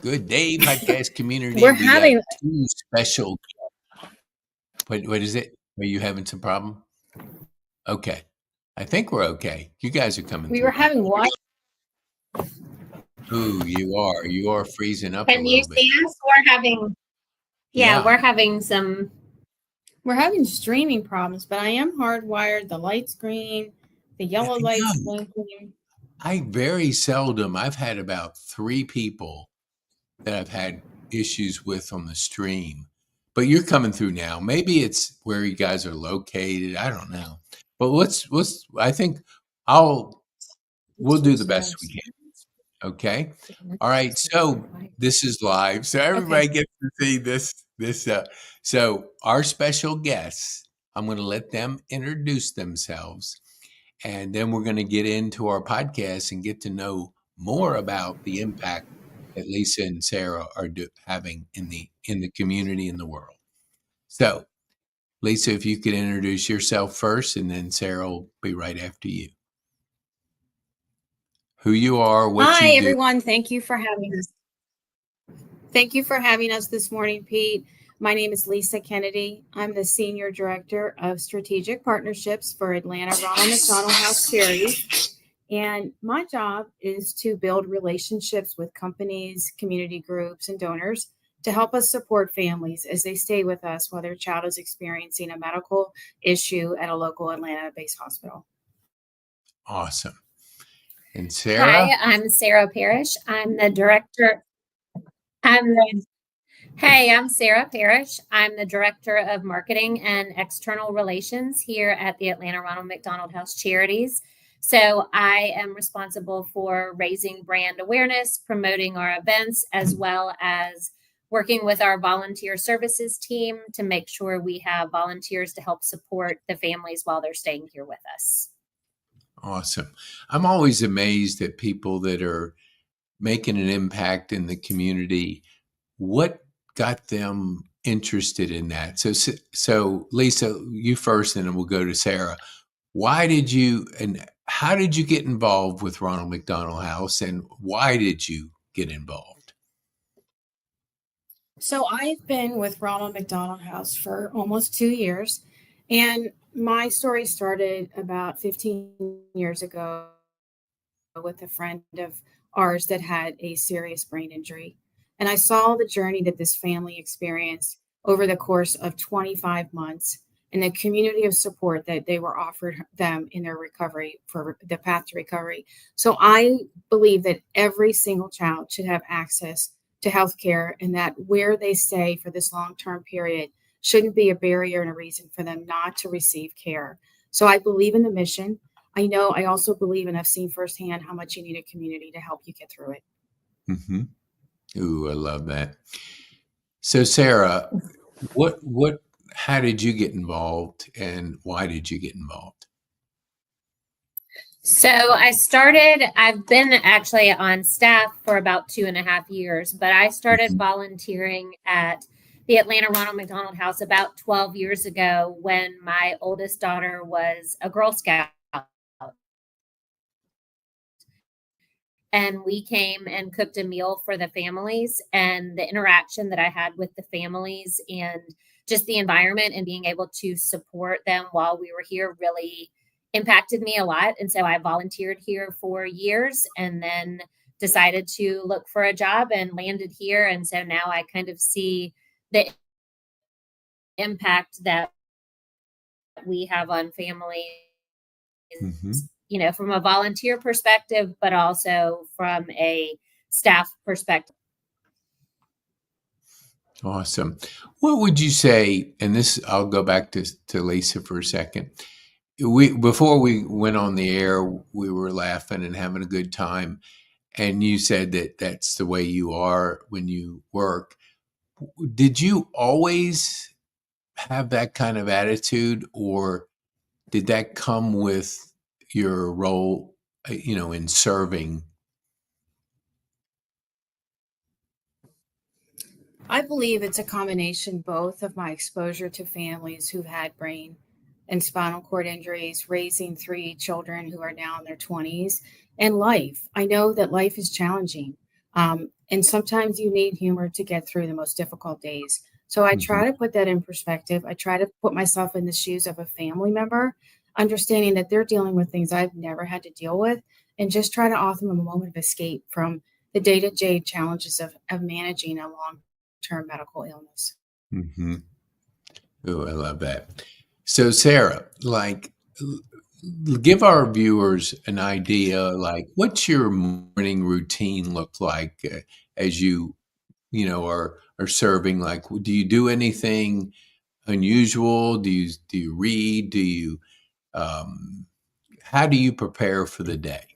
Good day, podcast community. We're We got having two special. What is it? Are you having some problem? Okay. I think we're okay. You guys are coming we were through. having Wi. Ooh, you are. You are freezing up a Can you little bit. see us? Yeah. We're having some. We're having streaming problems, but I am hardwired. The light's green, the yellow light's blinking. I've had about 3 people that I've had issues with on the stream, but you're coming through now. Maybe it's where you guys are located. I don't know, but I think we'll do the best we can. Okay. All right. So this is live. So everybody gets to see this. So our special guests, I'm going to let them introduce themselves, and then we're going to get into our podcast and get to know more about the impact that Lisa and Sarah are having in the community in the world. So, Lisa, if you could introduce yourself first, and then Sarah will be right after you. Who you are, what Hi, you do. everyone. Thank you for having us. Thank you for having us this morning, Pete. My name is Lisa Kennedy. I'm the Senior Director of Strategic Partnerships for Atlanta Ronald McDonald House Charities. And my job is to build relationships with companies, community groups, and donors to help us support families as they stay with us while their child is experiencing a medical issue at a local Atlanta-based hospital. Awesome. And Sarah? Hi, I'm Sarah Parrish. I'm Sarah Parrish. I'm the Director of Marketing and External Relations here at the Atlanta Ronald McDonald House Charities. So I am responsible for raising brand awareness, promoting our events, as well as working with our volunteer services team to make sure we have volunteers to help support the families while they're staying here with us. Awesome. I'm always amazed at people that are making an impact in the community. What got them interested in that? So Lisa, you first, and then we'll go to Sarah. How did you get involved with Ronald McDonald House, and why did you get involved? So I've been with Ronald McDonald House for almost 2 years, and my story started about 15 years ago with a friend of ours that had a serious brain injury. And I saw the journey that this family experienced over the course of 25 months and the community of support that they were offered them in their recovery, for the path to recovery. So I believe that every single child should have access to healthcare, and that where they stay for this long-term period shouldn't be a barrier and a reason for them not to receive care. So I believe in the mission. I also believe, and I've seen firsthand, how much you need a community to help you get through it. Mm-hmm. Ooh, I love that. So Sarah, how did you get involved, and why did you get involved? So I've been actually on staff for about 2.5 years, but I started volunteering at the Atlanta Ronald McDonald House about 12 years ago when my oldest daughter was a Girl Scout. And we came and cooked a meal for the families, and the interaction that I had with the families and just the environment and being able to support them while we were here really impacted me a lot. And so I volunteered here for years and then decided to look for a job and landed here. And so now I kind of see the impact that we have on families, from a volunteer perspective, but also from a staff perspective. Awesome. What would you say, and this, I'll go back to Lisa for a second. Before we went on the air, we were laughing and having a good time. And you said that that's the way you are when you work. Did you always have that kind of attitude, or did that come with your role, in serving? I believe it's a combination both of my exposure to families who've had brain and spinal cord injuries, raising 3 children who are now in their 20s, and life. I know that life is challenging. And sometimes you need humor to get through the most difficult days. So I Mhm. try to put that in perspective. I try to put myself in the shoes of a family member, understanding that they're dealing with things I've never had to deal with, and just try to offer them a moment of escape from the day to day challenges of managing a long term medical illness. Mhm. Ooh, I love that. So, Sarah, like, give our viewers an idea, like, what's your morning routine look like as are serving? Like, do you do anything unusual? Do you read? Um, how do you prepare for the day?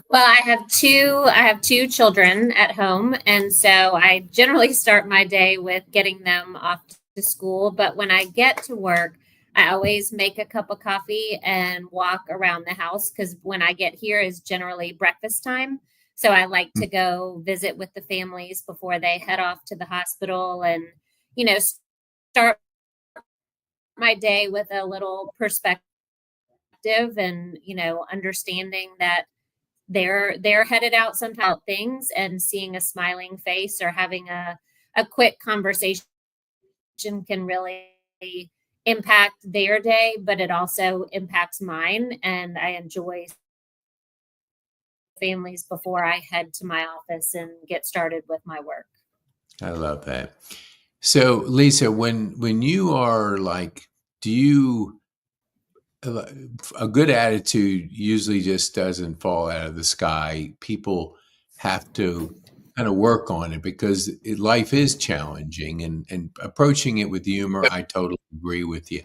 Well, I have two children at home, and so I generally start my day with getting them off to school. But when I get to work, I always make a cup of coffee and walk around the house because when I get here is generally breakfast time. So I like to go visit with the families before they head off to the hospital and, you know, start my day with a little perspective and, understanding that they're headed out sometime things and seeing a smiling face or having a quick conversation can really impact their day, but it also impacts mine. And I enjoy families before I head to my office and get started with my work. I love that. So, Lisa, when you are like, do you a good attitude usually just doesn't fall out of the sky. People have to kind of work on it because life is challenging and approaching it with humor. I totally agree with you.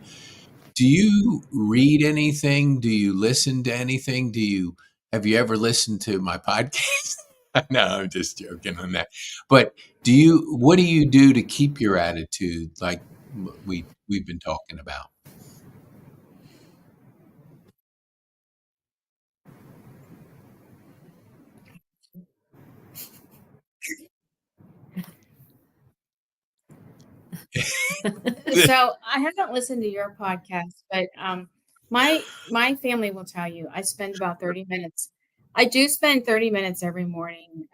Do you read anything? Do you listen to anything? Have you ever listened to my podcast? No, I'm just joking on that. But what do you do to keep your attitude like we've been talking about? So I haven't listened to your podcast, but my family will tell you I spend about 30 minutes. I do spend 30 minutes every morning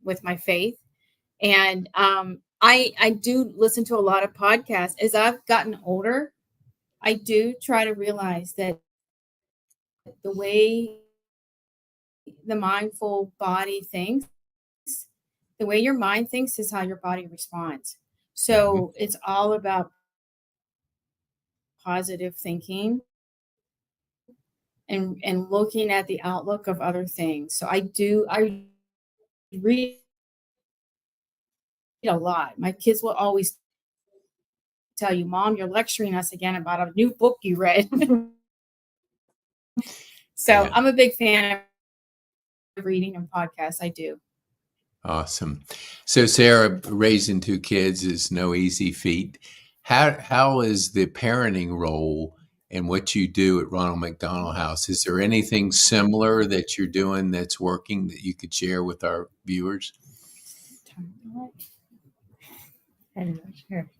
with my faith, and I do listen to a lot of podcasts. As I've gotten older, I do try to realize that the way the mindful body thinks, the way your mind thinks is how your body responds. Mhm. So it's all about positive thinking and looking at the outlook of other things. So I read a lot. My kids will always tell you, "Mom, you're lecturing us again about a new book you read." So Yeah. I'm a big fan of reading and podcasts. I do. Awesome. So, Sarah, raising two kids is no easy feat. How is the parenting role and what you do at Ronald McDonald House? Is there anything similar that you're doing that's working that you could share with our viewers? I'm not sure.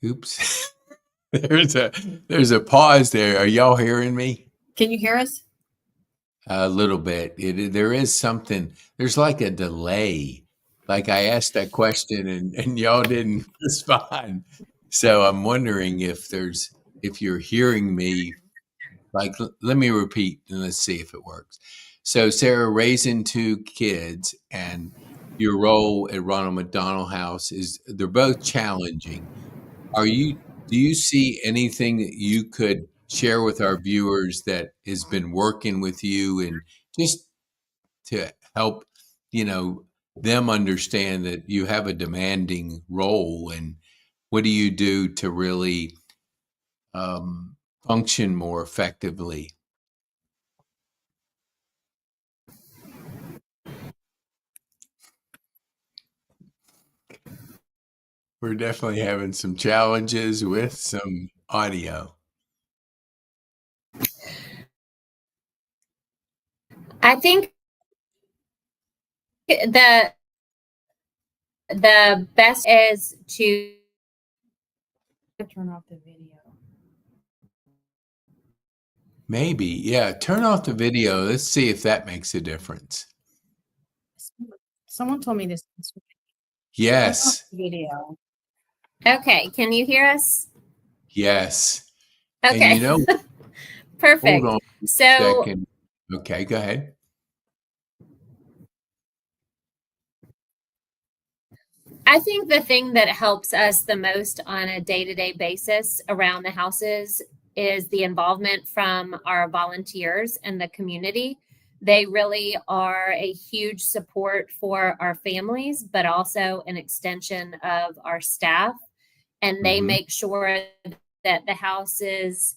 Oops. There's a pause there. Are y'all hearing me? Can you hear us? A little bit. There is something. There's like a delay. Like I asked that question and y'all didn't respond. So I'm wondering if you're hearing me. Like let me repeat and let's see if it works. So Sarah, raising two kids and your role at Ronald McDonald House is they're both challenging. Are you Do you see anything that you could share with our viewers that has been working with you and just to help, you know, them understand that you have a demanding role and what do you do to really function more effectively? We're definitely having some challenges with some audio. I think the best is to Turn off the video. Maybe. Yeah. Turn off the video. Let's see if that makes a difference. Someone told me this. Turn off Yes. the video. Okay, can you hear us? Yes. And Okay, hold perfect. on a So second. Okay, go ahead. I think the thing that helps us the most on a day to day basis around the houses is the involvement from our volunteers and the community. They really are a huge support for our families, but also an extension of our staff. And they Hmm. make sure that the house is,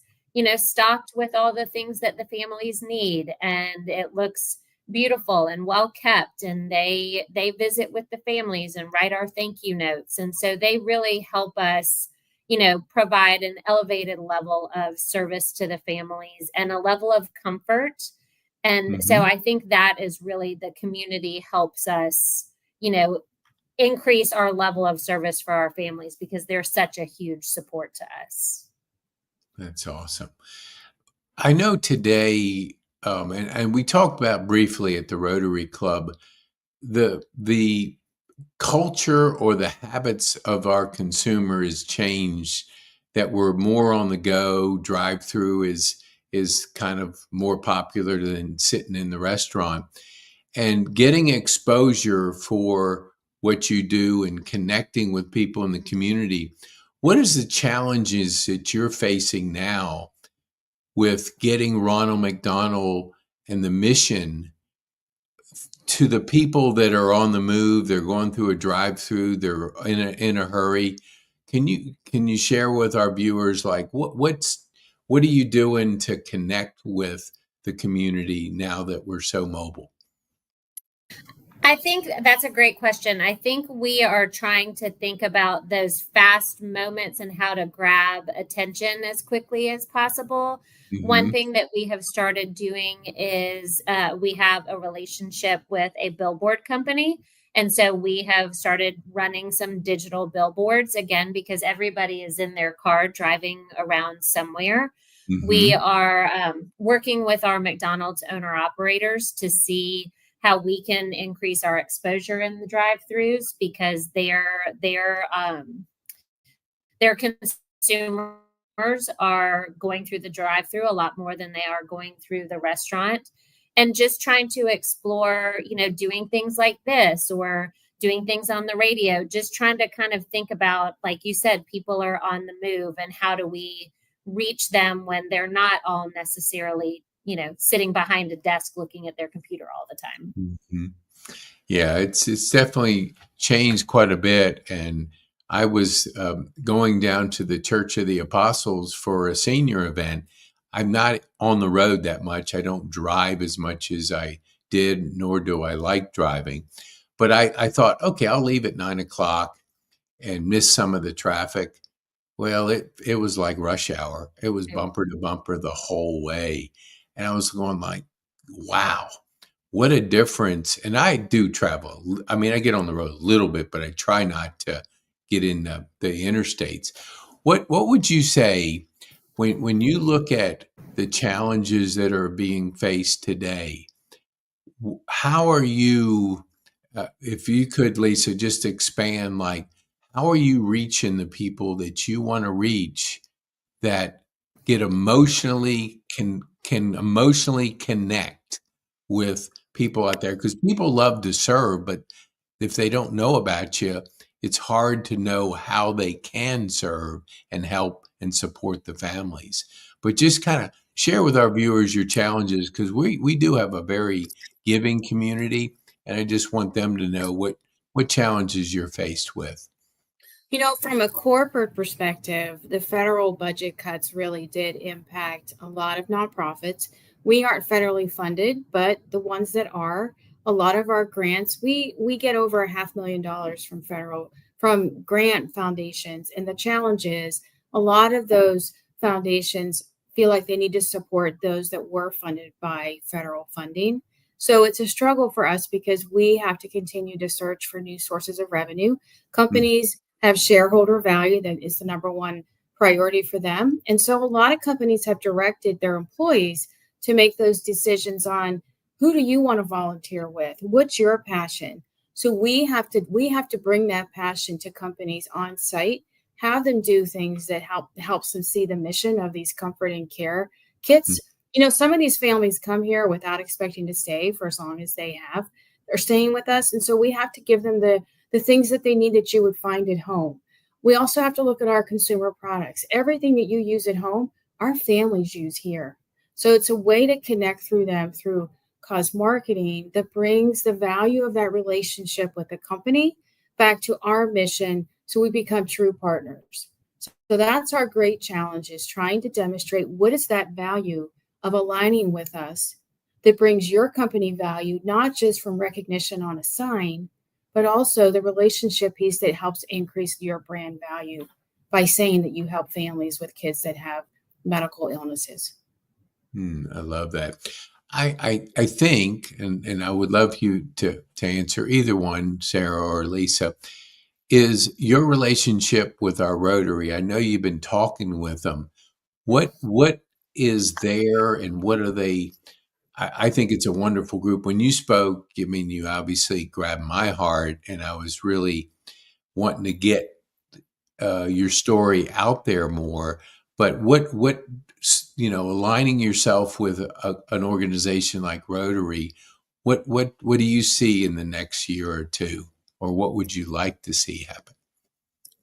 stocked with all the things that the families need, and it looks beautiful and well kept, and they visit with the families and write our thank you notes, and so they really help us provide an elevated level of service to the families and a level of comfort. And so Hmm. I think that is really the community helps us you know increase our level of service for our families because they're such a huge support to us. That's awesome. I know today, and we talked about briefly at the Rotary Club, the culture or the habits of our consumer has changed, that we're more on the go. Drive through is kind of more popular than sitting in the restaurant, and getting exposure for what you do and connecting with people in the community. What is the challenges that you're facing now with getting Ronald McDonald and the mission to the people that are on the move? They're going through a drive-through. They're in a hurry. Can you share with our viewers, like, what are you doing to connect with the community now that we're so mobile? I think that's a great question. I think we are trying to think about those fast moments and how to grab attention as quickly as possible. One Hmm. thing that we have started doing is we have a relationship with a billboard company. And so we have started running some digital billboards again because everybody is in their car driving around somewhere. We Hmm. are working with our McDonald's owner operators to see how we can increase our exposure in the drive-throughs because their consumers are going through the drive-through a lot more than they are going through the restaurant, and just trying to explore doing things like this or doing things on the radio, just trying to kind of think about, like you said, people are on the move, and how do we reach them when they're not all necessarily sitting behind a desk looking at their computer all the time. Hmm. Yeah, it's definitely changed quite a bit. And I was going down to the Church of the Apostles for a senior event. I'm not on the road that much. I don't drive as much as I did, nor do I like driving. But I thought, okay, I'll leave at 9 o'clock and miss some of the traffic. Well, it was like rush hour. It was bumper to bumper the whole way. And I was going like, wow, what a difference. And I do travel. I mean, I get on the road a little bit, but I try not to get in the interstates. What would you say when you look at the challenges that are being faced today? How are you, if you could, Lisa, just expand, like, how are you reaching the people that you want to reach, that get emotionally can emotionally connect with people out there? Because people love to serve, but if they don't know about you, it's hard to know how they can serve and help and support the families. But just kind of share with our viewers your challenges, because we do have a very giving community, and I just want them to know what challenges you're faced with. From a corporate perspective, the federal budget cuts really did impact a lot of nonprofits. We aren't federally funded, but the ones that are, a lot of our grants, we get over $500,000 from grant foundations. And the challenge is a lot of those foundations feel like they need to support those that were funded by federal funding. So it's a struggle for us because we have to continue to search for new sources of revenue. Mm, Companies have shareholder value. That is the number one priority for them. And so a lot of companies have directed their employees to make those decisions on who do you want to volunteer with? What's your passion? So we have to bring that passion to companies on site, have them do things that helps them see the mission of these comfort and care Mm. kits. Some of these families come here without expecting to stay for as long as they have. They're staying with us. And so we have to give them the things that they need that you would find at home. We also have to look at our consumer products. Everything that you use at home, our families use here. So it's a way to connect through them through cause marketing that brings the value of that relationship with the company back to our mission so we become true partners. So that's our great challenge, is trying to demonstrate what is that value of aligning with us that brings your company value, not just from recognition on a sign, but also the relationship piece that helps increase your brand value by saying that you help families with kids that have medical illnesses. I love that. I think, and I would love you to answer either one, Sarah or Lisa, is your relationship with our Rotary. I know you've been talking with them. What is there, and what are they? I think it's a wonderful group. When you spoke, I mean, you obviously grabbed my heart, and I was really wanting to get your story out there more. But aligning yourself with an organization like Rotary, what do you see in the next year or two, or what would you like to see happen?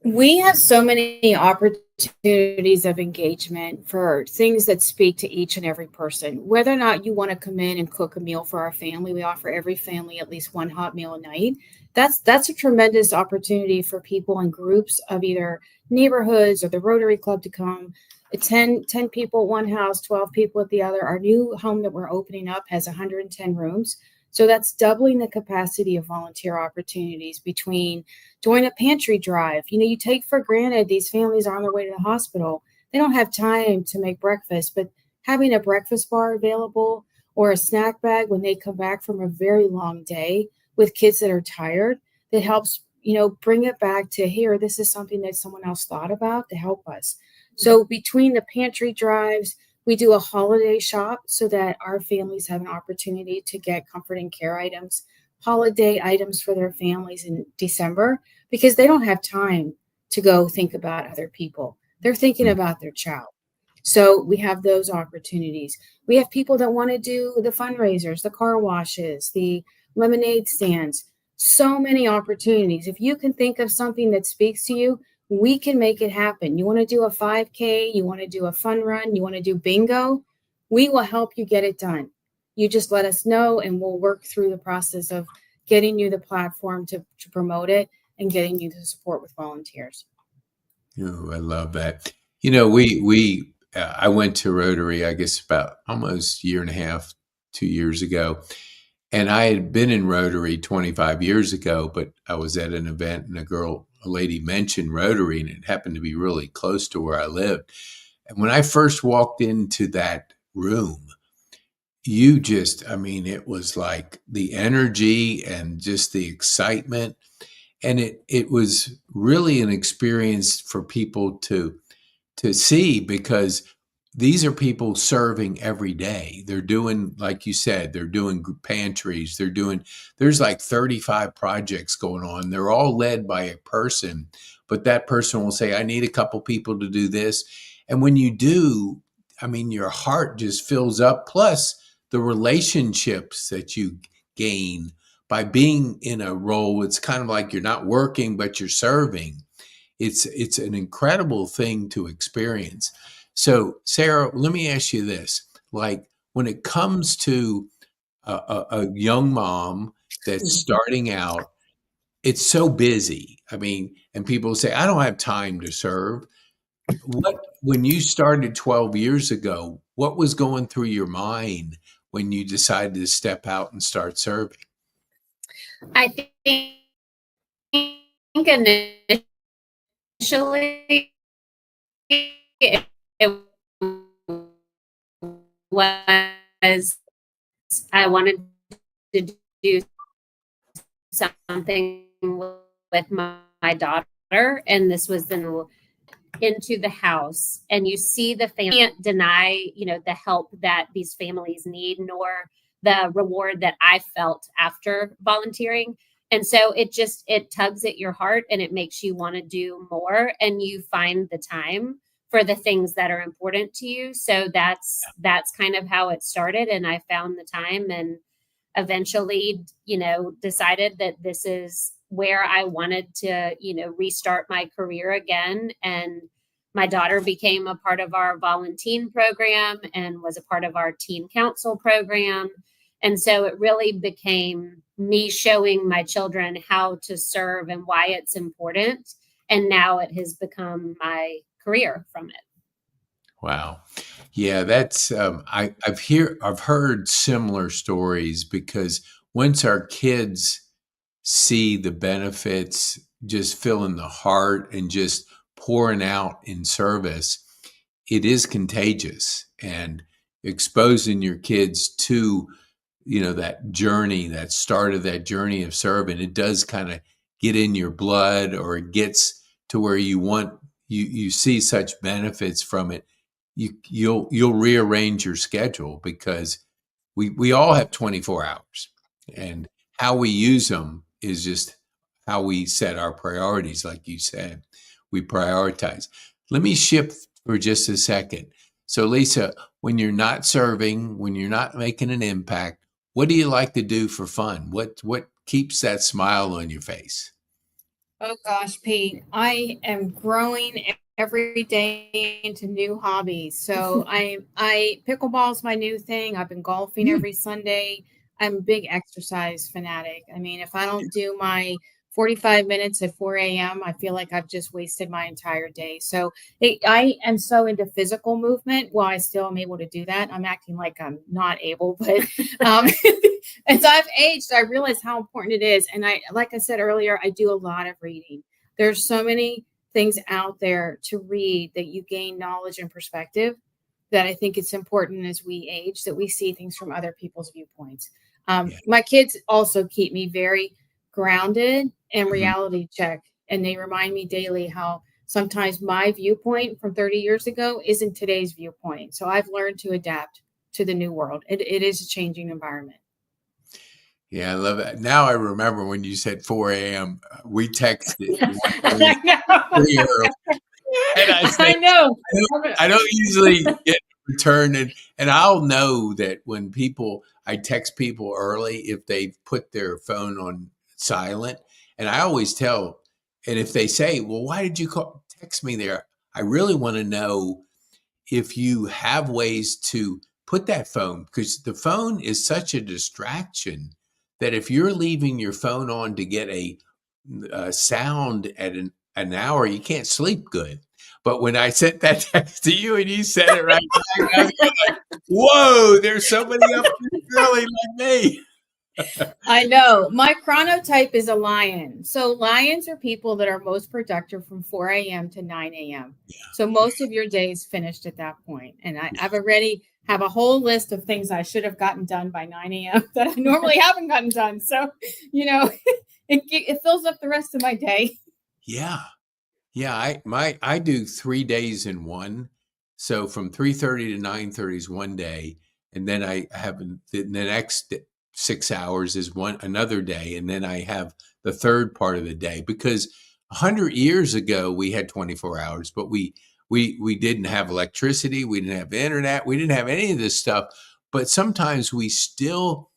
We have so many opportunities of engagement for things that speak to each and every person. Whether or not you want to come in and cook a meal for our family, we offer every family at least one hot meal a night. That's a tremendous opportunity for people in groups of either neighborhoods or the Rotary Club to come. 10 people at one house, 12 people at the other. Our new home that we're opening up has 110 rooms. So that's doubling the capacity of volunteer opportunities between join a pantry drive. You take for granted these families are on their way to the hospital. They don't have time to make breakfast, but having a breakfast bar available or a snack bag when they come back from a very long day with kids that are tired, that helps, bring it back to here. This is something that someone else thought about to help us. So between the pantry drives, we do a holiday shop so that our families have an opportunity to get comfort and care items, holiday items for their families in December, because they don't have time to go think about other people. They're thinking Mm. about their child. So we have those opportunities. We have people that want to do the fundraisers, the car washes, the lemonade stands. So many opportunities. If you can think of something that speaks to you, we can make it happen. You want to do a 5K, you want to do a fun run, you want to do bingo, we will help you get it done. You just let us know and we'll work through the process of getting you the platform to promote it and getting you the support with volunteers. Oh, I love that. We I went to Rotary, I guess, about almost a year and a half, 2 years ago. And I had been in Rotary 25 years ago, but I was at an event and a lady mentioned Rotary, and it happened to be really close to where I lived. And when I first walked into that room, I mean, it was like the energy and just the excitement. And it was really an experience for people to see, because these are people serving every day. They're doing, like you said, they're doing pantries. There's like 35 projects going on. They're all led by a person, but that person will say, I need a couple people to do this. And when you do, I mean, your heart just fills up. Plus the relationships that you gain by being in a role. It's kind of like you're not working, but you're serving. It's an incredible thing to experience. So, Sarah, let me ask you this: like, when it comes to a young mom that's starting out, it's so busy. I mean, and people say, "I don't have time to serve." When you started 12 years ago, what was going through your mind when you decided to step out and start serving? I think initially it was I wanted to do something with my daughter, and this was the into the house and you see the family, can't deny, the help that these families need, nor the reward that I felt after volunteering. And so it tugs at your heart and it makes you want to do more, and you find the time for the things that are important to you. So that's kind of how it started. And I found the time and eventually, decided that this is where I wanted to, restart my career again. And my daughter became a part of our volunteer program and was a part of our teen council program. And so it really became me showing my children how to serve and why it's important. And now it has become my career from it. Wow. Yeah, that's I've heard similar stories, because once our kids see the benefits just filling the heart and just pouring out in service, it is contagious, and exposing your kids to, that journey, that start of that journey of serving, it does kind of get in your blood, or it gets to where you see such benefits from it. You'll rearrange your schedule, because we all have 24 hours, and how we use them is just how we set our priorities. Like you said, we prioritize. Let me shift for just a second. So Lisa, when you're not serving, when you're not making an impact, what do you like to do for fun? What keeps that smile on your face? Oh gosh, Pete, I am growing every day into new hobbies. So I pickleball's my new thing. I've been golfing every Sunday. I'm a big exercise fanatic. I mean, if I don't do my 45 minutes at 4 a.m., I feel like I've just wasted my entire day. So I am so into physical movement. While I still am able to do that, I'm acting like I'm not able, but as I've aged, I realize how important it is. And like I said earlier, I do a lot of reading. There's so many things out there to read that you gain knowledge and perspective, that I think it's important as we age that we see things from other people's viewpoints. Yeah. My kids also keep me very grounded and Mhm. reality check. And they remind me daily how sometimes my viewpoint from 30 years ago isn't today's viewpoint. So I've learned to adapt to the new world. It is a changing environment. Yeah, I love it. Now I remember when you said 4 a.m., we texted one morning I know. pretty early, and I said, I know. I don't usually get a return, and I'll know that when I text people early if they've put their phone on silent, and I always tell, and if they say, "Well, why did you text me there?" I really want to know if you have ways to put that phone, because the phone is such a distraction that if you're leaving your phone on to get a sound at an hour, you can't sleep good. But when I sent that text to you and you said it right back, I was like, whoa, there's somebody up this early like me. I know. My chronotype is a lion. So lions are people that are most productive from 4 a.m. to 9 a.m. So most of your day is finished at that point. And I've already have a whole list of things I should have gotten done by 9 a.m. that I normally haven't gotten done. So, it fills up the rest of my day. Yeah. Yeah, I do 3 days in one. So from 3:30 to 9:30 is one day, and then I have the next 6 hours is another day, and then I have the third part of the day, because 100 years ago we had 24 hours, but we didn't have electricity, we didn't have internet, we didn't have any of this stuff, but sometimes we still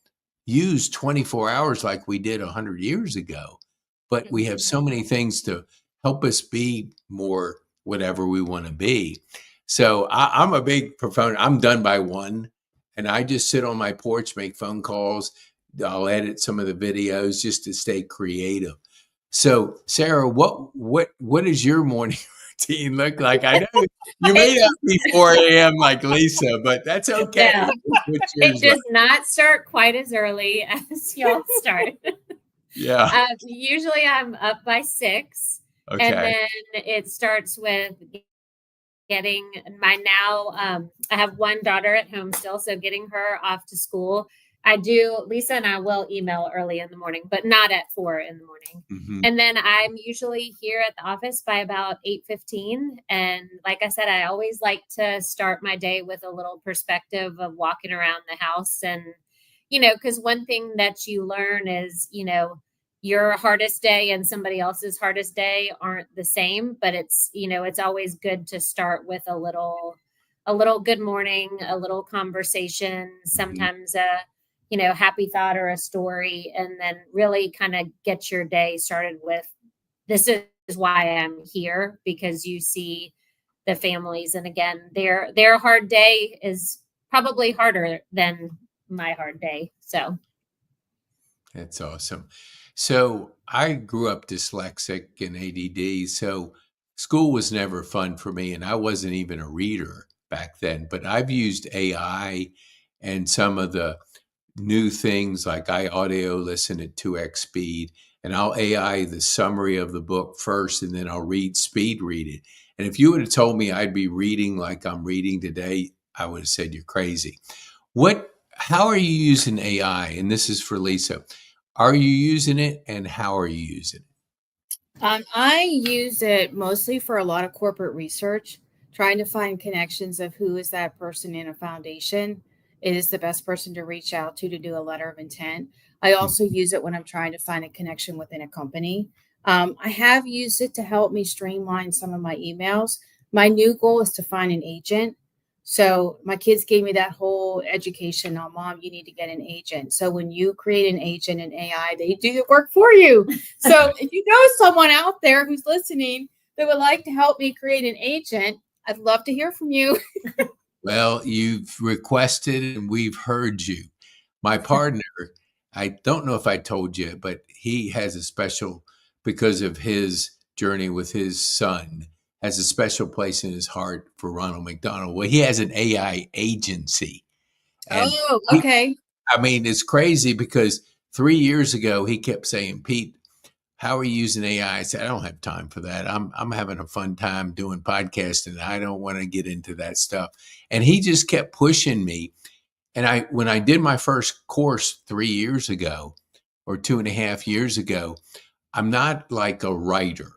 use 24 hours like we did 100 years ago. But we have so many things to help us be more whatever we want to be. So I'm a big proponent. I'm done by 1, and I just sit on my porch, make phone calls. I'll edit some of the videos just to stay creative. So Sarah, what does your morning routine look like? I know you may not be 4 a.m. like Lisa, but that's okay. No, What's it yours like? does not start quite as early as y'all start. Yeah. Usually I'm up by 6, and Okay. then it starts with getting my I have one daughter at home still, so getting her off to school. I do. Lisa and I will email early in the morning, but not at 4 in the morning. Hmm. And then I'm usually here at the office by about 8:15. And like I said, I always like to start my day with a little perspective of walking around the house. And, because one thing that you learn is, your hardest day and somebody else's hardest day aren't the same, but it's always good to start with a little good morning, a little conversation, Hmm. sometimes a happy thought or a story, and then really kind of get your day started with, this is why I'm here, because you see the families. And again, their hard day is probably harder than my hard day. So That's awesome. So I grew up dyslexic and ADD, so school was never fun for me, and I wasn't even a reader back then. But I've used AI and some of the new things, like I audio listen at 2x speed, and I'll AI the summary of the book first, and then I'll speed read it. And if you would have told me I'd be reading like I'm reading today, I would have said you're crazy. How are you using AI? And this is for Lisa. Are you using it, and how are you using I use it mostly for a lot of corporate research, trying to find connections of who is that person in a foundation. It is the best person to reach out to do a letter of intent. I it? also use it when I'm trying to find a connection within a company. I have used it to help me streamline some of my emails. My new goal is to find an agent. So my kids gave me that whole education on, mom, you need to get an agent. So when you create an agent in AI, they do the work for you. So if you know someone out there who's listening that would like to help me create an agent, I'd love to hear from you. Well, you've requested and we've heard you. My partner, I don't know if I told you, but he has a special, because of his journey with his son, has a special place in his heart for Ronald McDonald. Well, he has an AI agency. And Oh, he, okay. I mean, it's crazy because 3 years ago, he kept saying, Pete, how are you using AI? I said, I don't have time for that. I'm having a fun time doing podcasting. I don't want to get into that stuff. And he just kept pushing me. And when I did my first course 3 years ago or 2.5 years ago, I'm not like a writer,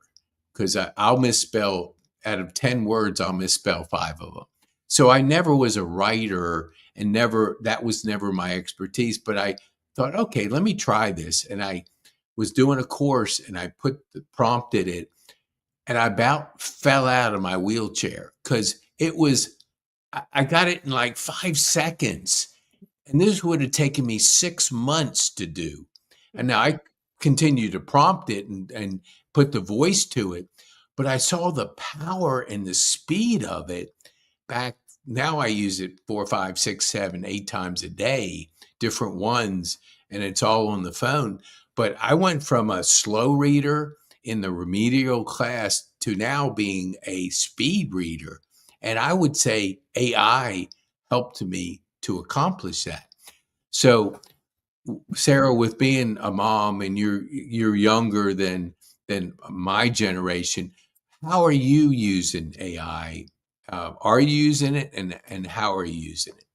because I'll misspell, out of 10 words, I'll misspell five of them. So I never was a writer, and that was never my expertise. But I thought, okay, let me try this. And I was doing a course, and I prompted it, and I about fell out of my wheelchair because I got it in like 5 seconds. And this would have taken me 6 months to do. And now I continue to prompt it and put the voice to it. But I saw the power and the speed of it back. Now I use it 4, 5, 6, 7, 8 times a day, different ones, and it's all on the phone. But I went from a slow reader in the remedial class to now being a speed reader. And I would say AI helped me to accomplish that. So, Sarah, with being a mom, and you're younger than my generation, how are you using AI? Are you using it, and how are you using it?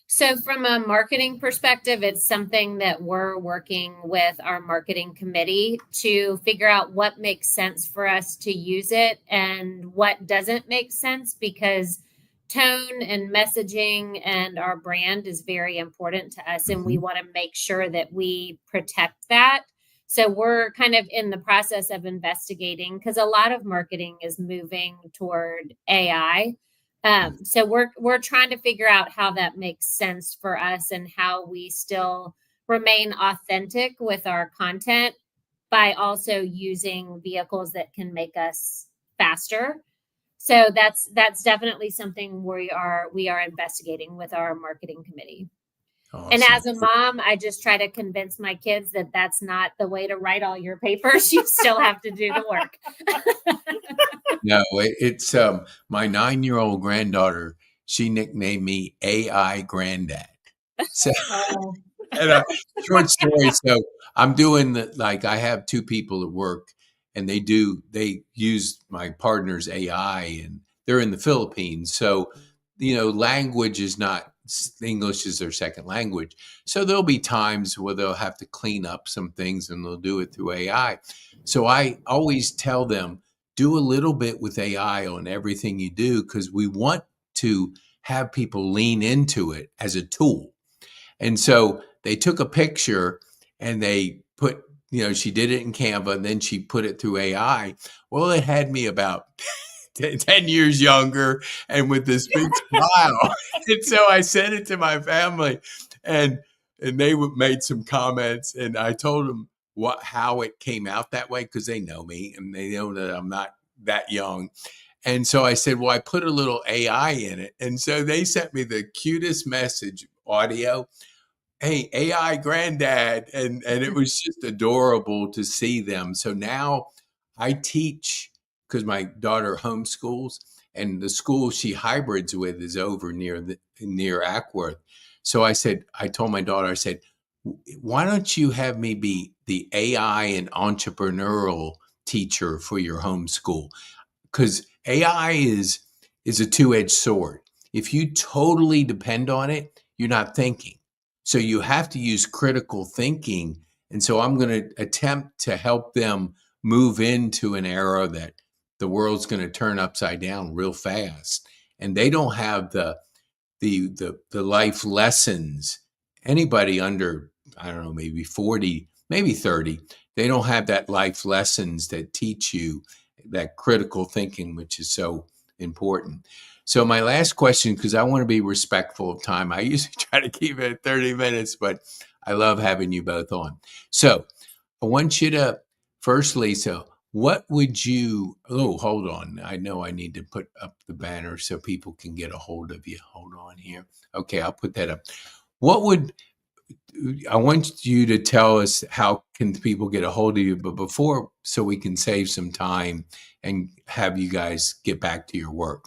So, from a marketing perspective, it's something that we're working with our marketing committee to figure out what makes sense for us to use it and what doesn't make sense, because tone and messaging and our brand is very important to us, and we Mhm. want to make sure that we protect that. So, we're kind of in the process of investigating, because a lot of marketing is moving toward AI. So we're trying to figure out how that makes sense for us and how we still remain authentic with our content by also using vehicles that can make us faster. So that's definitely something we are investigating with our marketing committee. And Awesome. as a mom, I just try to convince my kids that that's not the way to write all your papers. You still have to do the work. No, it's my 9-year-old granddaughter. She nicknamed me AI Granddad. So, Oh. and short story. So I'm doing like, I have two people at work, and they use my partner's AI, and they're in the Philippines. So, language is not English is their second language. So there'll be times where they'll have to clean up some things and they'll do it through AI. So I always tell them, do a little bit with AI on everything you do, because we want to have people lean into it as a tool. And so they took a picture and they put, she did it in Canva and then she put it through AI. Well, it had me about 10 years younger and with this big smile. And so I sent it to my family and they made some comments, and I told them how it came out that way, because they know me and they know that I'm not that young. And so I said, well, I put a little AI in it. And so they sent me the cutest message audio. Hey, AI granddad. And it was just adorable to see them. So now I teach, because my daughter homeschools, and the school she hybrids with is over near Ackworth. So I told my daughter, I said, why don't you have me be the AI and entrepreneurial teacher for your homeschool? Because AI is a two-edged sword. If you totally depend on it, you're not thinking. So you have to use critical thinking. And so I'm going to attempt to help them move into an era that the world's going to turn upside down real fast. And they don't have the life lessons. Anybody under, I don't know, maybe 40, maybe 30, they don't have that life lessons that teach you that critical thinking, which is so important. So my last question, because I want to be respectful of time, I usually try to keep it at 30 minutes, but I love having you both on. So I want you to, first, Lisa, what would you, hold on. I know I need to put up the banner so people can get a hold of you. Hold on here. Okay, I'll put that up. I want you to tell us how can people get a hold of you, but before, so we can save some time and have you guys get back to your work.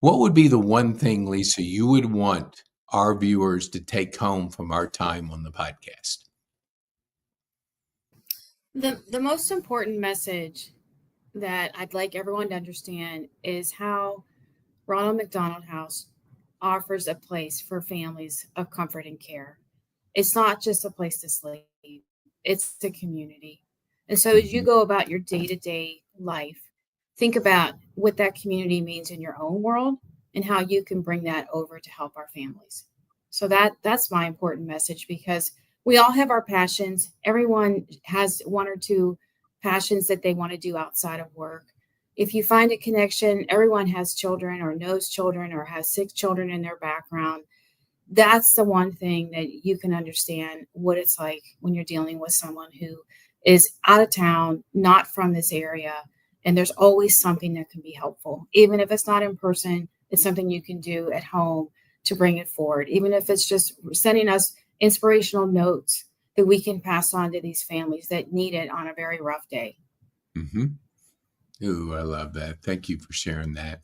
What would be the one thing, Lisa, you would want our viewers to take home from our time on the podcast? The most important message that I'd like everyone to understand is how Ronald McDonald House offers a place for families of comfort and care. It's not just a place to sleep, it's a community. And so as you go about your day-to-day life, think about what that community means in your own world and how you can bring that over to help our families. So that's my important message, because we all have our passions. Everyone has one or two passions that they want to do outside of work. If you find a connection, everyone has children or knows children or has 6 children in their background. That's the one thing that you can understand what it's like when you're dealing with someone who is out of town, not from this area. And there's always something that can be helpful. Even if it's not in person, it's something you can do at home to bring it forward. Even if it's just sending us inspirational notes that we can pass on to these families that need it on a very rough day. Mm-hmm. Ooh, I love that. Thank you for sharing that.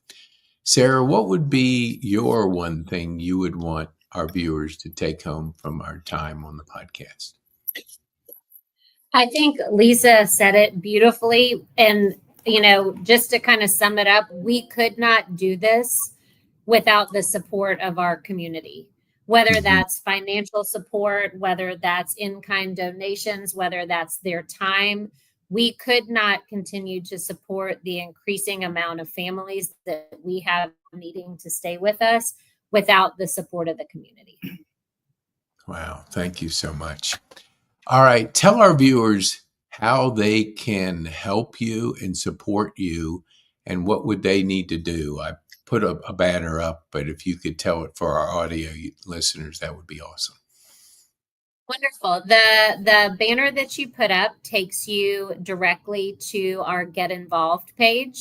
Sarah, what would be your one thing you would want our viewers to take home from our time on the podcast? I think Lisa said it beautifully. And, just to kind of sum it up, we could not do this without the support of our community, whether that's financial support, whether that's in-kind donations, whether that's their time. We could not continue to support the increasing amount of families that we have needing to stay with us without the support of the community. Wow. Thank you so much. All right. Tell our viewers how they can help you and support you, and what would they need to do. I put a banner up, but if you could tell it for our audio listeners, that would be awesome. Wonderful. The banner that you put up takes you directly to our Get Involved page,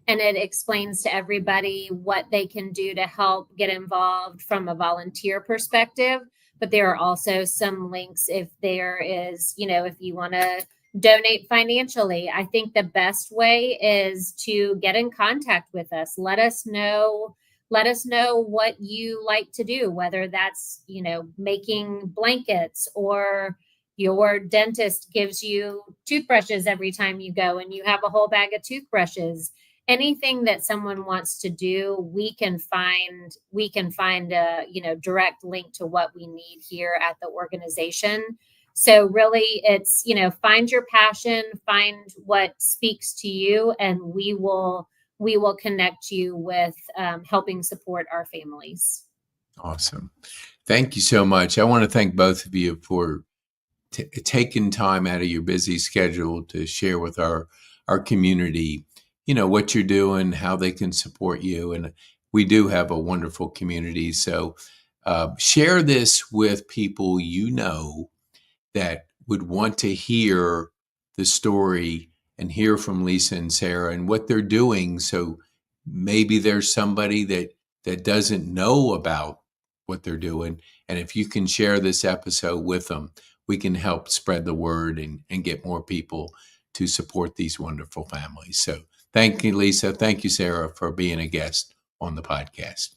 and it explains to everybody what they can do to help get involved from a volunteer perspective. But there are also some links if there is, if you want to donate financially. I think the best way is to get in contact with us. Let us know what you like to do, whether that's, making blankets, or your dentist gives you toothbrushes every time you go and you have a whole bag of toothbrushes. anything that someone wants to do, we can find a direct link to what we need here at the organization. So really, it's find your passion, find what speaks to you, and we will connect you with helping support our families. Awesome. Thank you so much. I want to thank both of you for taking time out of your busy schedule to share with our community, what you're doing, how they can support you. And we do have a wonderful community. So share this with people that would want to hear the story and hear from Lisa and Sarah and what they're doing. So maybe there's somebody that doesn't know about what they're doing. And if you can share this episode with them, we can help spread the word and get more people to support these wonderful families. So thank you, Lisa. Thank you, Sarah, for being a guest on the podcast.